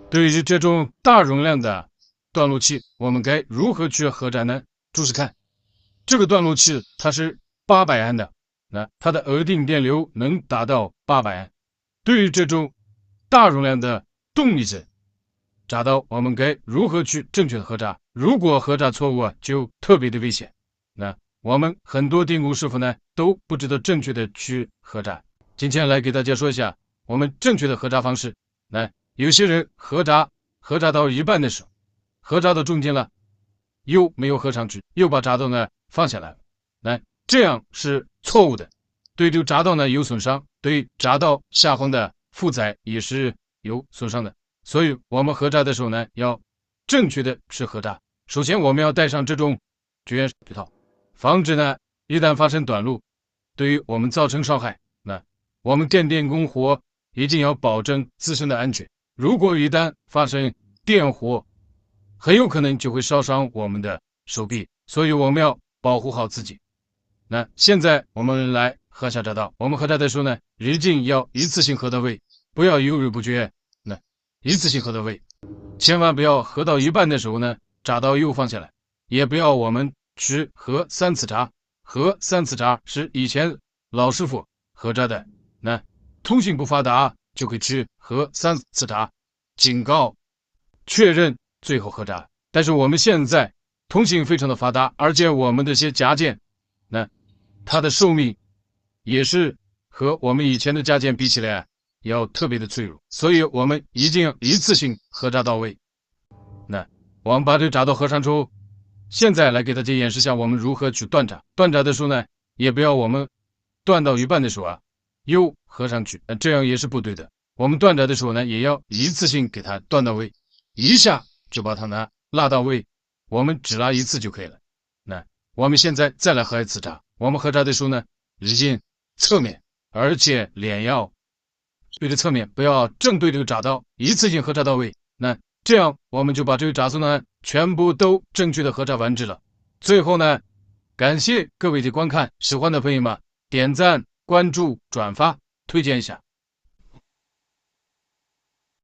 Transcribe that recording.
对于这种大容量的断路器，我们该如何去核炸呢？注视看，这个断路器它是800安的，那它的额定电流能达到800安。对于这种大容量的动力针炸刀，我们该如何去正确的核炸？如果核炸错误啊，就特别的危险。那我们很多电工师傅呢都不知道正确的去核炸。今天来给大家说一下我们正确的核炸方式。那有些人核炸到一半的时候，核炸到中间了，又没有核上去，又把炸道呢放下来了。那这样是错误的，对这个炸道呢有损伤，对炸道下方的负载也是有损伤的。所以我们核炸的时候呢，要正确的去核炸。首先我们要带上这种绝缘手套，防止呢一旦发生短路，对于我们造成伤害。那我们电工活一定要保证自身的安全。如果一旦发生电火，很有可能就会烧伤我们的手臂，所以我们要保护好自己。那现在我们来核下炸道，我们核炸的时候呢，一定要一次性核到位，不要犹豫不决。那一次性核到位，千万不要核到一半的时候呢，炸道又放下来，也不要我们去核3次炸。核3次炸是以前老师傅核炸的，那通信不发达就可以去核3次炸，警告确认最后核炸。但是我们现在通信非常的发达，而且我们的一些夹件，那它的寿命也是和我们以前的夹件比起来要特别的脆弱，所以我们一定要一次性核炸到位。那我们把这个炸道核上之后，现在来给大家演示一下我们如何去断炸。断炸的时候呢，也不要我们断到一半的时候啊，又合上去，这样也是不对的。我们断炸的时候呢，也要一次性给它断到位，一下就把它呢拉到位，我们只拉一次就可以了。那我们现在再来核一次炸。我们核炸的时候呢，直径侧面，而且脸要对着侧面，不要正对这个炸道，一次性核炸到位。那这样我们就把这个炸素呢全部都正确的核炸完毕了。最后呢，感谢各位的观看，喜欢的朋友们点赞、关注、转发，推荐一下。